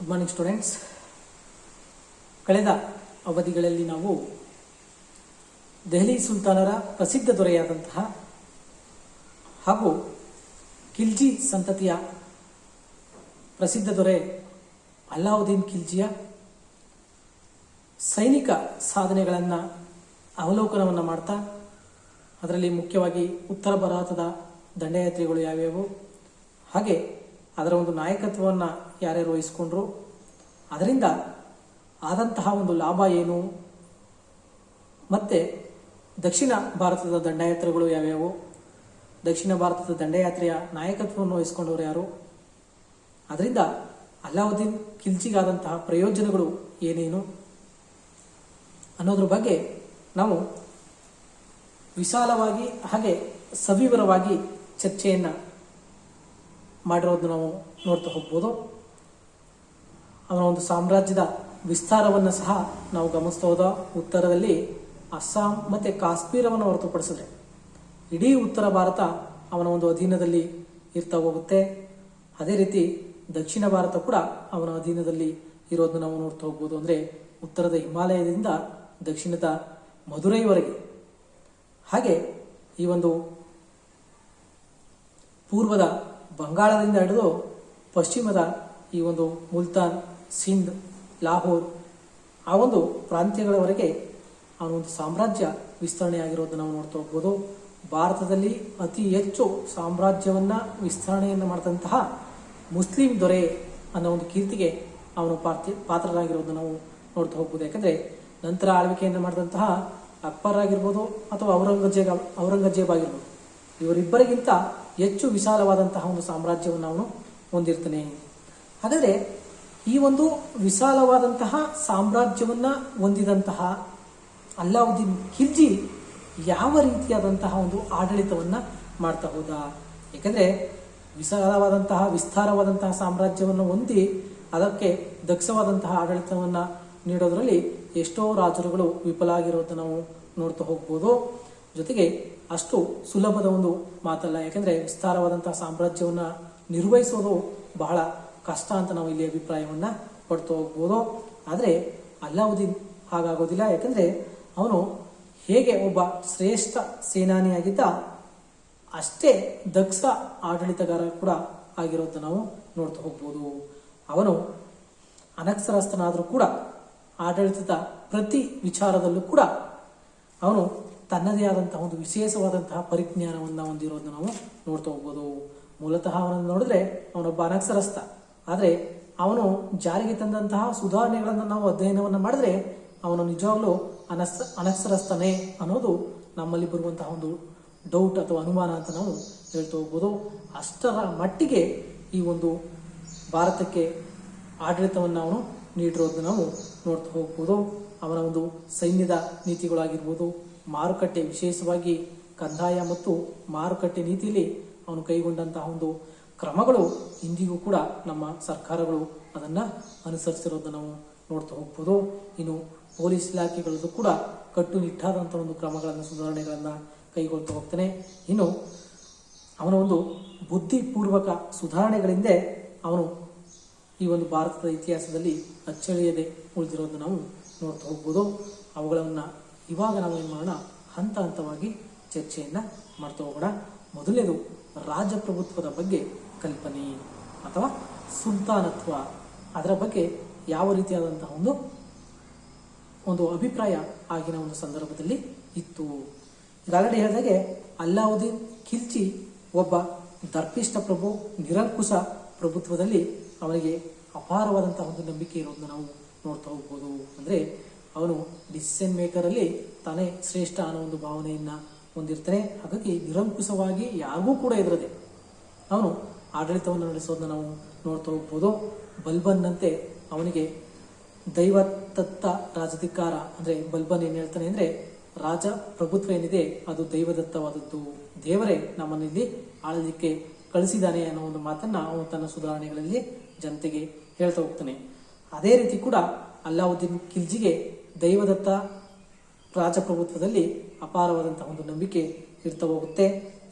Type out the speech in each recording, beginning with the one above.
Good morning students. ಕಳೆದ ಅವಧಿಗಳಲ್ಲಿ ನಾವು ದೆಹಲಿ ಸುಲ್ತಾನರ ಪ್ರಸಿದ್ಧ ದೊರೆಯಾದಂತಹ ಹಾಗೂ ಖಿಲ್ಜಿ ಸಂತತಿಯ ಪ್ರಸಿದ್ಧ ದೊರೆ ಅಲ್ಲಾವುದ್ದೀನ್ ಖಿಲ್ಜಿಯ ಸೈನಿಕ ಸಾಧನೆಗಳನ್ನು ಅವಲೋಕನವನ್ನು ಮಾಡ್ತಾ, ಅದರಲ್ಲಿ ಮುಖ್ಯವಾಗಿ ಉತ್ತರ ಭಾರತದ ದಂಡಯಾತ್ರೆಗಳು ಯಾವ್ಯಾವು, ಹಾಗೆ ಅದರ ಒಂದು ನಾಯಕತ್ವವನ್ನು ಯಾರ್ಯಾರು ವಹಿಸಿಕೊಂಡ್ರು, ಅದರಿಂದ ಆದಂತಹ ಒಂದು ಲಾಭ ಏನು, ಮತ್ತು ದಕ್ಷಿಣ ಭಾರತದ ದಂಡಯಾತ್ರೆಗಳು ಯಾವ್ಯಾವು, ದಕ್ಷಿಣ ಭಾರತದ ದಂಡಯಾತ್ರೆಯ ನಾಯಕತ್ವವನ್ನು ವಹಿಸಿಕೊಂಡವರು ಯಾರು, ಅದರಿಂದ ಅಲ್ಲಾವುದ್ದೀನ್ ಖಿಲ್ಜಿಗಾದಂತಹ ಪ್ರಯೋಜನಗಳು ಏನೇನು ಅನ್ನೋದ್ರ ಬಗ್ಗೆ ನಾವು ವಿಶಾಲವಾಗಿ ಹಾಗೆ ಸವಿವರವಾಗಿ ಚರ್ಚೆಯನ್ನು ಮಾಡಿರೋದನ್ನು ನಾವು ನೋಡ್ತಾ ಹೋಗ್ಬೋದು. ಅವನ ಒಂದು ಸಾಮ್ರಾಜ್ಯದ ವಿಸ್ತಾರವನ್ನು ಸಹ ನಾವು ಗಮನಿಸ್ತಾ ಹೋದ. ಉತ್ತರದಲ್ಲಿ ಅಸ್ಸಾಂ ಮತ್ತು ಕಾಶ್ಮೀರವನ್ನು ಹೊರತುಪಡಿಸಿದ್ರೆ ಇಡೀ ಉತ್ತರ ಭಾರತ ಅವನ ಒಂದು ಅಧೀನದಲ್ಲಿ ಇರ್ತಾ ಹೋಗುತ್ತೆ. ಅದೇ ರೀತಿ ದಕ್ಷಿಣ ಭಾರತ ಕೂಡ ಅವನ ಅಧೀನದಲ್ಲಿ ಇರೋದನ್ನು ನಾವು ನೋಡ್ತಾ ಹೋಗ್ಬೋದು. ಅಂದರೆ ಉತ್ತರದ ಹಿಮಾಲಯದಿಂದ ದಕ್ಷಿಣದ ಮಧುರೈವರೆಗೆ, ಹಾಗೆ ಈ ಒಂದು ಪೂರ್ವದ ಬಂಗಾಳದಿಂದ ಹಿಡಿದು ಪಶ್ಚಿಮದ ಈ ಒಂದು ಮುಲ್ತಾನ್, ಸಿಂಧ್, ಲಾಹೋರ್ ಆ ಒಂದು ಪ್ರಾಂತ್ಯಗಳವರೆಗೆ ಅವನ ಒಂದು ಸಾಮ್ರಾಜ್ಯ ವಿಸ್ತರಣೆ ಆಗಿರೋದನ್ನು ನಾವು ನೋಡ್ತಾ ಹೋಗ್ಬೋದು. ಭಾರತದಲ್ಲಿ ಅತಿ ಹೆಚ್ಚು ಸಾಮ್ರಾಜ್ಯವನ್ನು ವಿಸ್ತರಣೆಯನ್ನು ಮಾಡಿದಂತಹ ಮುಸ್ಲಿಂ ದೊರೆ ಅನ್ನೋ ಒಂದು ಕೀರ್ತಿಗೆ ಅವನು ಪಾತ್ರರಾಗಿರೋದನ್ನು ನಾವು ನೋಡ್ತಾ ಹೋಗ್ಬೋದು. ಯಾಕಂದರೆ ನಂತರ ಆಳ್ವಿಕೆಯನ್ನು ಮಾಡಿದಂತಹ ಅಕ್ಬರ್ ಆಗಿರ್ಬೋದು ಅಥವಾ ಔರಂಗಜೇಬ್ ಆಗಿರ್ಬೋದು, ಇವರಿಬ್ಬರಿಗಿಂತ ಹೆಚ್ಚು ವಿಶಾಲವಾದಂತಹ ಒಂದು ಸಾಮ್ರಾಜ್ಯವನ್ನು ಅವನು ಹೊಂದಿರ್ತಾನೆ. ಹಾಗಾದರೆ ಈ ಒಂದು ವಿಶಾಲವಾದಂತಹ ಸಾಮ್ರಾಜ್ಯವನ್ನು ಹೊಂದಿದಂತಹ ಅಲ್ಲಾವುದ್ದೀನ್ ಖಿಲ್ಜಿ ಯಾವ ರೀತಿಯಾದಂತಹ ಒಂದು ಆಡಳಿತವನ್ನು ಮಾಡ್ತಾ ಹೋದ? ಏಕೆಂದರೆ ವಿಶಾಲವಾದಂತಹ ವಿಸ್ತಾರವಾದಂತಹ ಸಾಮ್ರಾಜ್ಯವನ್ನು ಹೊಂದಿ ಅದಕ್ಕೆ ದಕ್ಷವಾದಂತಹ ಆಡಳಿತವನ್ನು ನೀಡೋದರಲ್ಲಿ ಎಷ್ಟೋ ರಾಜರುಗಳು ವಿಫಲ ಆಗಿರೋದನ್ನು ನಾವು ನೋಡ್ತಾ ಹೋಗ್ಬೋದು. ಜೊತೆಗೆ ಅಷ್ಟು ಸುಲಭದ ಒಂದು ಮಾತಲ್ಲ, ಯಾಕೆಂದರೆ ವಿಸ್ತಾರವಾದಂತಹ ಸಾಮ್ರಾಜ್ಯವನ್ನು ನಿರ್ವಹಿಸೋದು ಬಹಳ ಕಷ್ಟ ಅಂತ ನಾವು ಇಲ್ಲಿ ಅಭಿಪ್ರಾಯವನ್ನು ಪಡ್ತಾ ಹೋಗ್ಬೋದು. ಆದರೆ ಅಲ್ಲಾವುದ್ದೀನ್ ಹಾಗಾಗೋದಿಲ್ಲ. ಯಾಕೆಂದರೆ ಅವನು ಹೇಗೆ ಒಬ್ಬ ಶ್ರೇಷ್ಠ ಸೇನಾನಿಯಾಗಿದ್ದ, ಅಷ್ಟೇ ದಕ್ಷ ಆಡಳಿತಗಾರ ಕೂಡ ಆಗಿರೋದನ್ನು ನಾವು ನೋಡ್ತಾ ಹೋಗ್ಬೋದು. ಅವನು ಅನಕ್ಷರಸ್ಥನಾದರೂ ಕೂಡ ಆಡಳಿತದ ಪ್ರತಿ ವಿಚಾರದಲ್ಲೂ ಕೂಡ ಅವನು ತನ್ನದೇ ಆದಂತಹ ಒಂದು ವಿಶೇಷವಾದಂತಹ ಪರಿಜ್ಞಾನವನ್ನು ಹೊಂದಿರೋದನ್ನು ನಾವು ನೋಡ್ತಾ ಹೋಗ್ಬೋದು. ಮೂಲತಃ ಅವನನ್ನು ನೋಡಿದ್ರೆ ಅವನೊಬ್ಬ ಅನಕ್ಷರಸ್ಥ, ಆದರೆ ಅವನು ಜಾರಿಗೆ ತಂದಂತಹ ಸುಧಾರಣೆಗಳನ್ನು ನಾವು ಅಧ್ಯಯನವನ್ನು ಮಾಡಿದ್ರೆ ಅವನು ನಿಜವಾಗ್ಲೂ ಅನಕ್ಷರಸ್ಥನೇ ಅನ್ನೋದು ನಮ್ಮಲ್ಲಿ ಬರುವಂತಹ ಒಂದು ಡೌಟ್ ಅಥವಾ ಅನುಮಾನ ಅಂತ ನಾವು ಹೇಳ್ತಾ ಹೋಗ್ಬೋದು. ಅಷ್ಟರ ಮಟ್ಟಿಗೆ ಈ ಒಂದು ಭಾರತಕ್ಕೆ ಆಡಳಿತವನ್ನು ಅವನು ನೀಡಿರೋದನ್ನು ನಾವು ನೋಡ್ತಾ ಹೋಗ್ಬೋದು. ಅವನ ಒಂದು ಸೈನ್ಯದ ನೀತಿಗಳಾಗಿರ್ಬೋದು, ಮಾರುಕಟ್ಟೆ, ವಿಶೇಷವಾಗಿ ಕಂದಾಯ ಮತ್ತು ಮಾರುಕಟ್ಟೆ ನೀತಿಯಲ್ಲಿ ಅವನು ಕೈಗೊಂಡಂತಹ ಒಂದು ಕ್ರಮಗಳು ಇಂದಿಗೂ ಕೂಡ ನಮ್ಮ ಸರ್ಕಾರಗಳು ಅದನ್ನು ಅನುಸರಿಸಿರೋದನ್ನು ನಾವು ನೋಡ್ತಾ ಹೋಗ್ಬೋದು. ಇನ್ನು ಪೊಲೀಸ್ ಇಲಾಖೆಗಳದ್ದು ಕೂಡ ಕಟ್ಟುನಿಟ್ಟಾದಂಥ ಒಂದು ಕ್ರಮಗಳನ್ನು, ಸುಧಾರಣೆಗಳನ್ನು ಕೈಗೊಳ್ತಾ ಹೋಗ್ತಾನೆ. ಇನ್ನು ಅವನ ಒಂದು ಬುದ್ಧಿಪೂರ್ವಕ ಸುಧಾರಣೆಗಳಿಂದ ಅವನು ಈ ಒಂದು ಭಾರತದ ಇತಿಹಾಸದಲ್ಲಿ ಅಚ್ಚಳಿಯದೆ ಉಳಿದಿರೋದನ್ನು ನಾವು ನೋಡ್ತಾ ಹೋಗ್ಬೋದು. ಅವುಗಳನ್ನು ಇವಾಗ ನಾವು ಏನು ಮಾಡೋಣ, ಹಂತ ಹಂತವಾಗಿ ಚರ್ಚೆಯನ್ನು ಮಾಡ್ತಾ ಹೋಗೋಣ. ಮೊದಲನೇದು ರಾಜಪ್ರಭುತ್ವದ ಬಗ್ಗೆ ಕಲ್ಪನೆ ಅಥವಾ ಸುಲ್ತಾನತ್ವ, ಅದರ ಬಗ್ಗೆ ಯಾವ ರೀತಿಯಾದಂತಹ ಒಂದು ಅಭಿಪ್ರಾಯ ಆಗಿನ ಒಂದು ಸಂದರ್ಭದಲ್ಲಿ ಇತ್ತು. ಈಗಾಗಲೇ ಹೇಳಿದಾಗೆ ಅಲ್ಲಾವುದ್ದೀನ್ ಖಿಲ್ಜಿ ಒಬ್ಬ ದರ್ಪಿಷ್ಟ ಪ್ರಭು, ನಿರಂಕುಶ ಪ್ರಭುತ್ವದಲ್ಲಿ ಅವನಿಗೆ ಅಪಾರವಾದಂತಹ ಒಂದು ನಂಬಿಕೆ ಇರೋದನ್ನ ನಾವು ನೋಡ್ತಾ ಹೋಗ್ಬೋದು. ಅಂದರೆ ಅವನು ಡಿಸಿಷನ್ ಮೇಕರಲ್ಲಿ ತಾನೇ ಶ್ರೇಷ್ಠ ಅನ್ನೋ ಒಂದು ಭಾವನೆಯನ್ನು ಹೊಂದಿರ್ತಾನೆ. ಹಾಗಾಗಿ ನಿರಂಕುಶವಾಗಿ ಯಾರಿಗೂ ಕೂಡ ಎದುರದೆ ಅವನು ಆಡಳಿತವನ್ನು ನಡೆಸೋದನ್ನ ನಾವು ನೋಡ್ತಾ ಹೋಗ್ಬೋದು. ಬಲ್ಬನ್ನಂತೆ ಅವನಿಗೆ ದೈವದತ್ತ ರಾಜಧಿಕಾರ, ಅಂದರೆ ಬಲ್ಬನ್ ಏನು ಹೇಳ್ತಾನೆ ಅಂದರೆ ರಾಜ ಪ್ರಭುತ್ವ ಏನಿದೆ ಅದು ದೈವದತ್ತವಾದದ್ದು, ದೇವರೇ ನಮ್ಮನ್ನಿಲ್ಲಿ ಆಳಲಿಕ್ಕೆ ಕಳಿಸಿದ್ದಾನೆ ಅನ್ನೋ ಒಂದು ಮಾತನ್ನು ಅವನು ತನ್ನ ಸುಧಾರಣೆಗಳಲ್ಲಿ ಜನತೆಗೆ ಹೇಳ್ತಾ ಹೋಗ್ತಾನೆ. ಅದೇ ರೀತಿ ಕೂಡ ಅಲ್ಲಾವುದ್ದೀನ್ ಖಿಲ್ಜಿಗೆ ದೈವದತ್ತ ರಾಜಪ್ರಭುತ್ವದಲ್ಲಿ ಅಪಾರವಾದಂತಹ ಒಂದು ನಂಬಿಕೆ ಇರ್ತಾ ಹೋಗುತ್ತೆ.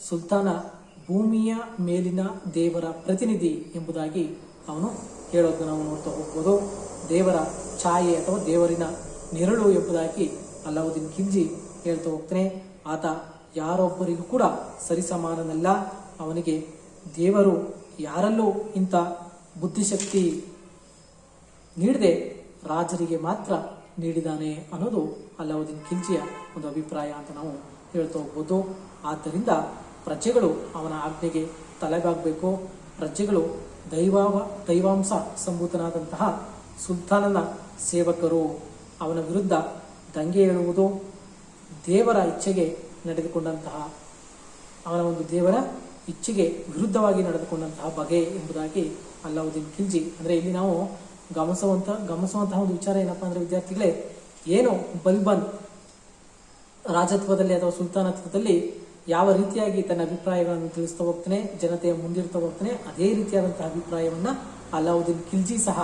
ಸುಲ್ತಾನ ಭೂಮಿಯ ಮೇಲಿನ ದೇವರ ಪ್ರತಿನಿಧಿ ಎಂಬುದಾಗಿ ಅವನು ಹೇಳೋದನ್ನು ನಾವು ನೋಡ್ತಾ ಹೋಗ್ಬೋದು. ದೇವರ ಛಾಯೆ ಅಥವಾ ದೇವರಿನ ನೆರಳು ಎಂಬುದಾಗಿ ಅಲ್ಲಾವುದ್ದೀನ್ ಖಿಲ್ಜಿ ಹೇಳ್ತಾ ಹೋಗ್ತಾನೆ. ಆತ ಯಾರೊಬ್ಬರಿಗೂ ಕೂಡ ಸರಿಸಮಾನನಲ್ಲ. ಅವನಿಗೆ ದೇವರು ಯಾರಲ್ಲೂ ಇಂಥ ಬುದ್ಧಿಶಕ್ತಿ ನೀಡದೆ ರಾಜರಿಗೆ ಮಾತ್ರ ನೀಡಿದಾನೆ ಅನ್ನೋದು ಅಲ್ಲಾವುದ್ದೀನ್ ಖಿಲ್ಜಿಯ ಒಂದು ಅಭಿಪ್ರಾಯ ಅಂತ ನಾವು ಹೇಳ್ತಾ ಹೋಗ್ಬೋದು. ಆದ್ದರಿಂದ ಪ್ರಜೆಗಳು ಅವನ ಆಜ್ಞೆಗೆ ತಲೆಬಾಗಬೇಕು. ಪ್ರಜೆಗಳು ದೈವಾಂಶ ಸಂಭೂತನಾದಂತಹ ಸುಲ್ತಾನನ ಸೇವಕರು. ಅವನ ವಿರುದ್ಧ ದಂಗೆ ಏಳುವುದು ದೇವರ ಇಚ್ಛೆಗೆ ನಡೆದುಕೊಂಡಂತಹ ಅವನ ಒಂದು ದೇವರ ಇಚ್ಛೆಗೆ ವಿರುದ್ಧವಾಗಿ ನಡೆದುಕೊಂಡಂತಹ ಬಗೆ ಎಂಬುದಾಗಿ ಅಲ್ಲಾವುದ್ದೀನ್ ಖಿಲ್ಜಿ ಅಂದರೆ ಇಲ್ಲಿ ನಾವು ಗಮನಿಸುವಂತಹ ಒಂದು ವಿಚಾರ ಏನಪ್ಪಾ ಅಂದ್ರೆ ವಿದ್ಯಾರ್ಥಿಗಳೇ, ಏನು ಬಲ್ಬನ್ ರಾಜತ್ವದಲ್ಲಿ ಅಥವಾ ಸುಲ್ತಾನತ್ವದಲ್ಲಿ ಯಾವ ರೀತಿಯಾಗಿ ತನ್ನ ಅಭಿಪ್ರಾಯಗಳನ್ನು ತಿಳಿಸ್ತಾ ಹೋಗ್ತಾನೆ, ಜನತೆಯ ಮುಂದಿಡ್ತಾ ಹೋಗ್ತಾನೆ, ಅದೇ ರೀತಿಯಾದಂತಹ ಅಭಿಪ್ರಾಯವನ್ನ ಅಲ್ಲಾವುದ್ದೀನ್ ಖಿಲ್ಜಿ ಸಹ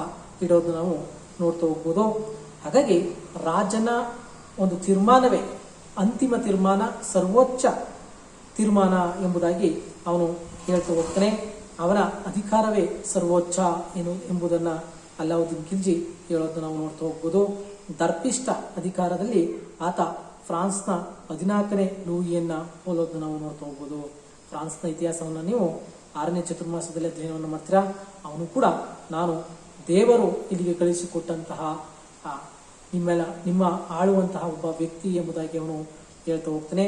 ಇಡೋದು ನಾವು ನೋಡ್ತಾ ಹೋಗ್ಬೋದು. ಹಾಗಾಗಿ ರಾಜನ ಒಂದು ತೀರ್ಮಾನವೇ ಅಂತಿಮ ತೀರ್ಮಾನ, ಸರ್ವೋಚ್ಚ ತೀರ್ಮಾನ ಎಂಬುದಾಗಿ ಅವನು ಹೇಳ್ತಾ ಹೋಗ್ತಾನೆ. ಅವನ ಅಧಿಕಾರವೇ ಸರ್ವೋಚ್ಚ ಎಂಬುದನ್ನ ಅಲ್ಲಾವುದ್ದೀನ್ ಖಿಲ್ಜಿ ಹೇಳೋದನ್ನ ನಾವು ನೋಡ್ತಾ ಹೋಗ್ಬೋದು. ದರ್ಪಿಷ್ಟ ಅಧಿಕಾರದಲ್ಲಿ ಆತ ಫ್ರಾನ್ಸ್ನ 14ನೇ ಲೂಯಿಯನ್ನ ಹೋಲೋದನ್ನ ನಾವು ನೋಡ್ತಾ ಹೋಗ್ಬೋದು. ಫ್ರಾನ್ಸ್ನ ಇತಿಹಾಸವನ್ನ ನೀವು 6ನೇ ಚತುರ್ಮಾಸದಲ್ಲಿ ಅಧ್ಯಯನವನ್ನು ಮಾಡ್ತೀರಾ. ಅವನು ಕೂಡ ನಾನು ದೇವರು ಇಲ್ಲಿಗೆ ಕಳಿಸಿಕೊಟ್ಟಂತಹ ನಿಮ್ಮ ಆಳುವಂತಹ ಒಬ್ಬ ವ್ಯಕ್ತಿ ಎಂಬುದಾಗಿ ಅವನು ಹೇಳ್ತಾ ಹೋಗ್ತಾನೆ.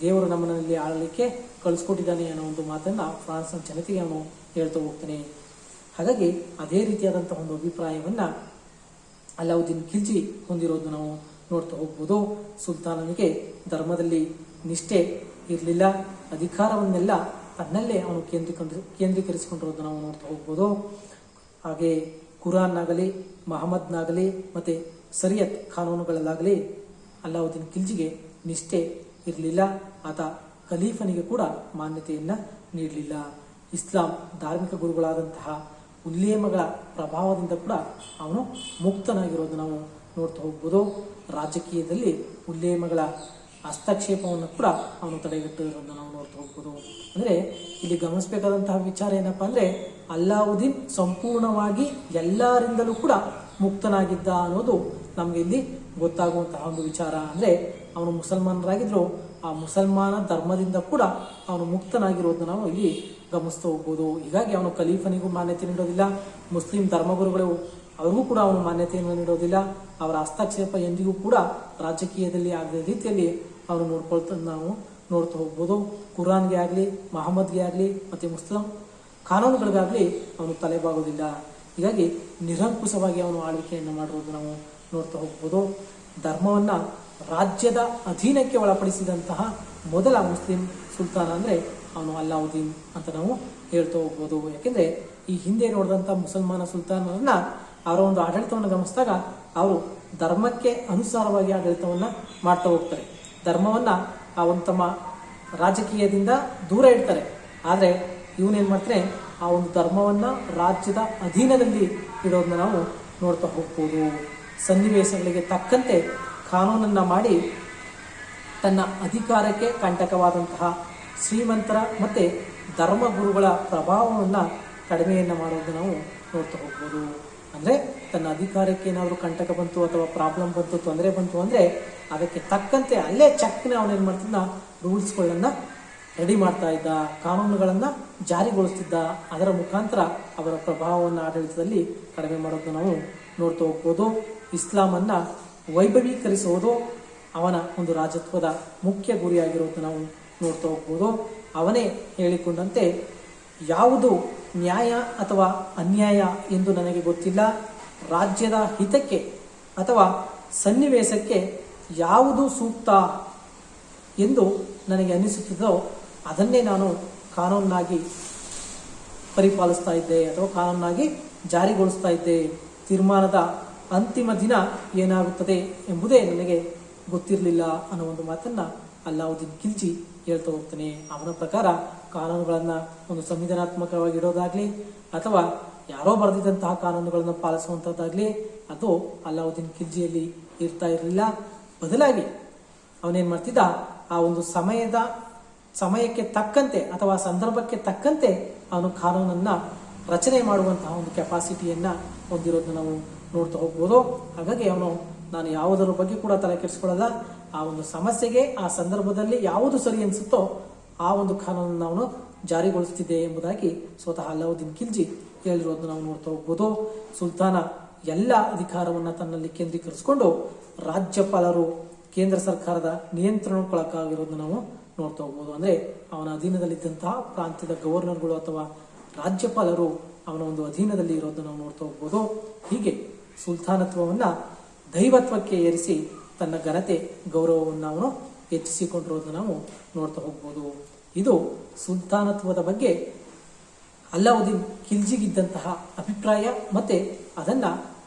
ದೇವರು ನಮ್ಮನಲ್ಲಿ ಆಳಲಿಕ್ಕೆ ಕಳಿಸ್ಕೊಟ್ಟಿದ್ದಾನೆ ಅನ್ನೋ ಒಂದು ಮಾತನ್ನ ಫ್ರಾನ್ಸ್ನ ಜನತೆಗೆ ಅವನು ಹೇಳ್ತಾ ಹೋಗ್ತಾನೆ. ಹಾಗಾಗಿ ಅದೇ ರೀತಿಯಾದಂತಹ ಒಂದು ಅಭಿಪ್ರಾಯವನ್ನ ಅಲ್ಲಾವುದ್ದೀನ್ ಖಿಲ್ಜಿ ಹೊಂದಿರೋದು ನಾವು ನೋಡ್ತಾ ಹೋಗ್ಬೋದು. ಸುಲ್ತಾನನಿಗೆ ಧರ್ಮದಲ್ಲಿ ನಿಷ್ಠೆ ಇರಲಿಲ್ಲ. ಅಧಿಕಾರವನ್ನೆಲ್ಲ ತನ್ನಲ್ಲೇ ಅವನು ಕೇಂದ್ರೀಕರಿಸಿಕೊಂಡಿರೋದು ನಾವು ನೋಡ್ತಾ ಹೋಗ್ಬೋದು. ಹಾಗೆ ಕುರಾನ್ನಾಗಲಿ ಮಹಮ್ಮದ್ನಾಗಲಿ ಮತ್ತೆ ಸರಿಯತ್ ಕಾನೂನುಗಳಲ್ಲಾಗಲಿ ಅಲ್ಲಾವುದ್ದೀನ್ ಖಿಲ್ಜಿಗೆ ನಿಷ್ಠೆ ಇರಲಿಲ್ಲ. ಆತ ಖಲೀಫನಿಗೆ ಕೂಡ ಮಾನ್ಯತೆಯನ್ನ ನೀಡಲಿಲ್ಲ. ಇಸ್ಲಾಂ ಧಾರ್ಮಿಕ ಗುರುಗಳಾದಂತಹ ಉಲ್ಲೇಮಗಳ ಪ್ರಭಾವದಿಂದ ಕೂಡ ಅವನು ಮುಕ್ತನಾಗಿರೋದು ನಾವು ನೋಡ್ತಾ ಹೋಗ್ಬೋದು. ರಾಜಕೀಯದಲ್ಲಿ ಉಲ್ಲೇಮಗಳ ಹಸ್ತಕ್ಷೇಪವನ್ನು ಕೂಡ ಅವನು ತಡೆಗಟ್ಟಿರೋದನ್ನು ನಾವು ನೋಡ್ತಾ ಹೋಗ್ಬೋದು. ಅಂದ್ರೆ ಇಲ್ಲಿ ಗಮನಿಸಬೇಕಾದಂತಹ ವಿಚಾರ ಏನಪ್ಪಾ ಅಂದ್ರೆ ಅಲ್ಲಾವುದ್ದೀನ್ ಸಂಪೂರ್ಣವಾಗಿ ಎಲ್ಲರಿಂದಲೂ ಕೂಡ ಮುಕ್ತನಾಗಿದ್ದ ಅನ್ನೋದು ನಮ್ಗೆ ಇಲ್ಲಿ ಗೊತ್ತಾಗುವಂತಹ ಒಂದು ವಿಚಾರ. ಅಂದ್ರೆ ಅವನು ಮುಸಲ್ಮಾನರಾಗಿದ್ರು, ಆ ಮುಸಲ್ಮಾನ ಧರ್ಮದಿಂದ ಕೂಡ ಅವನು ಮುಕ್ತನಾಗಿರೋದನ್ನ ನಾವು ಇಲ್ಲಿ ಗಮನಿಸ್ತಾ ಹೋಗ್ಬೋದು. ಹೀಗಾಗಿ ಅವನು ಖಲೀಫನಿಗೂ ಮಾನ್ಯತೆ ನೀಡೋದಿಲ್ಲ, ಮುಸ್ಲಿಂ ಧರ್ಮಗುರುಗಳು ಅವರಿಗೂ ಕೂಡ ಅವನು ಮಾನ್ಯತೆಯನ್ನು ನೀಡೋದಿಲ್ಲ. ಅವರ ಹಸ್ತಕ್ಷೇಪ ಎಂದಿಗೂ ಕೂಡ ರಾಜಕೀಯದಲ್ಲಿ ಆಗದ ರೀತಿಯಲ್ಲಿ ಅವನು ನೋಡ್ಕೊಳ್ತಾ ನಾವು ನೋಡ್ತಾ ಹೋಗ್ಬೋದು. ಕುರಾನ್ಗೆ ಆಗಲಿ ಮಹಮ್ಮದ್ಗೆ ಆಗಲಿ ಮತ್ತೆ ಮುಸ್ಲಿಂ ಕಾನೂನುಗಳಿಗಾಗಲಿ ಅವನು ತಲೆಬಾಗೋದಿಲ್ಲ. ಹೀಗಾಗಿ ನಿರಂಕುಶವಾಗಿ ಅವನು ಆಳ್ವಿಕೆಯನ್ನು ಮಾಡಿರೋದು ನಾವು ನೋಡ್ತಾ ಹೋಗ್ಬೋದು. ಧರ್ಮವನ್ನ ರಾಜ್ಯದ ಅಧೀನಕ್ಕೆ ಒಳಪಡಿಸಿದಂತಹ ಮೊದಲ ಮುಸ್ಲಿಂ ಸುಲ್ತಾನ ಅಂದ್ರೆ ಅವನು ಅಲ್ಲಾವುದ್ದೀನ್ ಅಂತ ನಾವು ಹೇಳ್ತಾ ಹೋಗ್ಬೋದು. ಯಾಕೆಂದ್ರೆ ಈ ಹಿಂದೆ ನೋಡಿದಂತಹ ಮುಸಲ್ಮಾನ ಸುಲ್ತಾನರನ್ನ ಅವರ ಒಂದು ಆಡಳಿತವನ್ನು ಗಮನಿಸಿದಾಗ ಅವರು ಧರ್ಮಕ್ಕೆ ಅನುಸಾರವಾಗಿ ಆಡಳಿತವನ್ನ ಮಾಡ್ತಾ ಹೋಗ್ತಾರೆ. ಧರ್ಮವನ್ನ ಒಂದು ತಮ್ಮ ರಾಜಕೀಯದಿಂದ ದೂರ ಇಡ್ತಾರೆ. ಆದ್ರೆ ಇವನೇನ್ ಮಾಡ್ತಾನೆ, ಆ ಒಂದು ಧರ್ಮವನ್ನ ರಾಜ್ಯದ ಅಧೀನದಲ್ಲಿ ಇಡೋದನ್ನ ನಾವು ನೋಡ್ತಾ ಹೋಗ್ಬೋದು. ಸನ್ನಿವೇಶಗಳಿಗೆ ತಕ್ಕಂತೆ ಕಾನೂನನ್ನ ಮಾಡಿ ತನ್ನ ಅಧಿಕಾರಕ್ಕೆ ಕಂಟಕವಾದಂತಹ ಶ್ರೀಮಂತರ ಮತ್ತೆ ಧರ್ಮಗುರುಗಳ ಪ್ರಭಾವವನ್ನ ಕಡಿಮೆಯನ್ನ ಮಾಡೋದನ್ನ ನಾವು ನೋಡ್ತಾ ಹೋಗ್ಬೋದು. ಅಂದ್ರೆ ತನ್ನ ಅಧಿಕಾರಕ್ಕೆ ಏನಾದರೂ ಕಂಟಕ ಬಂತು ಅಥವಾ ಪ್ರಾಬ್ಲಮ್ ಬಂತು, ತೊಂದರೆ ಬಂತು ಅಂದ್ರೆ ಅದಕ್ಕೆ ತಕ್ಕಂತೆ ಅಲ್ಲೇ ಚಕ್ನ ಅವನೇನ್ ಮಾಡ್ತಿದ್ದ, ರೂಲ್ಸ್ಗಳನ್ನ ರೆಡಿ ಮಾಡ್ತಾ ಇದ್ದ, ಕಾನೂನುಗಳನ್ನ ಜಾರಿಗೊಳಿಸ್ತಿದ್ದ. ಅದರ ಮುಖಾಂತರ ಅವರ ಪ್ರಭಾವವನ್ನು ಆಡಳಿತದಲ್ಲಿ ಕಡಿಮೆ ಮಾಡೋದನ್ನ ನಾವು ನೋಡ್ತಾ ಹೋಗ್ಬೋದು. ಇಸ್ಲಾಮನ್ನ ವೈಭವೀಕರಿಸುವುದು ಅವನ ಒಂದು ರಾಜತ್ವದ ಮುಖ್ಯ ಗುರಿಯಾಗಿರೋದನ್ನ ನಾವು ನೋಡ್ತಾ ಹೋಗ್ಬೋದು. ಅವನೇ ಹೇಳಿಕೊಂಡಂತೆ ಯಾವುದು ನ್ಯಾಯ ಅಥವಾ ಅನ್ಯಾಯ ಎಂದು ನನಗೆ ಗೊತ್ತಿಲ್ಲ, ರಾಜ್ಯದ ಹಿತಕ್ಕೆ ಅಥವಾ ಸನ್ನಿವೇಶಕ್ಕೆ ಯಾವುದು ಸೂಕ್ತ ಎಂದು ನನಗೆ ಅನಿಸುತ್ತಿದ್ದೋ ಅದನ್ನೇ ನಾನು ಕಾನೂನಾಗಿ ಪರಿಪಾಲಿಸ್ತಾ ಇದ್ದೆ ಅಥವಾ ಕಾನೂನಾಗಿ ಜಾರಿಗೊಳಿಸ್ತಾ ಇದ್ದೆ. ತೀರ್ಮಾನದ ಅಂತಿಮ ದಿನ ಏನಾಗುತ್ತದೆ ಎಂಬುದೇ ನನಗೆ ಗೊತ್ತಿರಲಿಲ್ಲ ಅನ್ನೋ ಒಂದು ಮಾತನ್ನ ಅಲ್ಲಾವುದ್ದೀನ್ ಖಿಲ್ಜಿ ಹೇಳ್ತಾ ಹೋಗ್ತಾನೆ. ಅವನ ಪ್ರಕಾರ ಕಾನೂನುಗಳನ್ನ ಒಂದು ಸಂವಿಧಾನಾತ್ಮಕವಾಗಿ ಇಡೋದಾಗ್ಲಿ ಅಥವಾ ಯಾರೋ ಬರೆದಿದ್ದಂತಹ ಕಾನೂನುಗಳನ್ನು ಪಾಲಿಸುವಂತದ್ದಾಗ್ಲಿ ಅದು ಅಲ್ಲಾವುದ್ದೀನ್ ಖಿಲ್ಜಿಯಲ್ಲಿ ಇರ್ತಾ ಇರಲಿಲ್ಲ. ಬದಲಾಗಿ ಅವನೇನ್ ಮಾಡ್ತಿದ್ದ, ಆ ಒಂದು ಸಮಯಕ್ಕೆ ತಕ್ಕಂತೆ ಅಥವಾ ಸಂದರ್ಭಕ್ಕೆ ತಕ್ಕಂತೆ ಅವನು ಕಾನೂನನ್ನ ರಚನೆ ಮಾಡುವಂತಹ ಒಂದು ಕೆಪಾಸಿಟಿಯನ್ನ ಹೊಂದಿರೋದನ್ನ ನಾವು ನೋಡ್ತಾ ಹೋಗ್ಬೋದು. ಹಾಗಾಗಿ ಅವನು ನಾನು ಯಾವುದರ ಬಗ್ಗೆ ಕೂಡ ತಲೆ ಕೆಡಿಸ್ಕೊಳ್ಳಲ್ಲ, ಆ ಒಂದು ಸಮಸ್ಯೆಗೆ ಆ ಸಂದರ್ಭದಲ್ಲಿ ಯಾವುದು ಸರಿ ಅನಿಸುತ್ತೋ ಆ ಒಂದು ಕಾನೂನನ್ನು ಅವನು ಜಾರಿಗೊಳಿಸುತ್ತಿದೆ ಎಂಬುದಾಗಿ ಸ್ವತಃ ಅಲ್ಲಾವುದ್ದೀನ್ ಖಿಲ್ಜಿ ಹೇಳಿರೋದನ್ನ ನಾವು ನೋಡ್ತಾ ಹೋಗ್ಬೋದು. ಸುಲ್ತಾನ ಎಲ್ಲ ಅಧಿಕಾರವನ್ನ ತನ್ನಲ್ಲಿ ಕೇಂದ್ರೀಕರಿಸಿಕೊಂಡು ರಾಜ್ಯಪಾಲರು ಕೇಂದ್ರ ಸರ್ಕಾರದ ನಿಯಂತ್ರಣಕ್ಕೊಳಗಾಗಿರೋದನ್ನ ನಾವು ನೋಡ್ತಾ ಹೋಗ್ಬೋದು. ಅಂದ್ರೆ ಅವನ ಅಧೀನದಲ್ಲಿದ್ದಂತಹ ಪ್ರಾಂತ್ಯದ ಗವರ್ನರ್ಗಳು ಅಥವಾ ರಾಜ್ಯಪಾಲರು ಅವನ ಒಂದು ಅಧೀನದಲ್ಲಿ ಇರೋದನ್ನ ನಾವು ನೋಡ್ತಾ ಹೋಗ್ಬೋದು. ಹೀಗೆ ಸುಲ್ತಾನತ್ವವನ್ನ ದೈವತ್ವಕ್ಕೆ ಏರಿಸಿ ತನ್ನ ಘನತೆ ಗೌರವವನ್ನು ಅವನು ಹೆಚ್ಚಿಸಿಕೊಂಡಿರೋದನ್ನ ನಾವು ನೋಡ್ತಾ ಹೋಗ್ಬೋದು. ಇದು ಸುಲ್ತಾನತ್ವದ ಬಗ್ಗೆ ಅಲ್ಲಾವುದ್ದೀನ್ ಖಿಲ್ಜಿಗಿದ್ದಂತಹ ಅಭಿಪ್ರಾಯ, ಮತ್ತೆ ಅದನ್ನ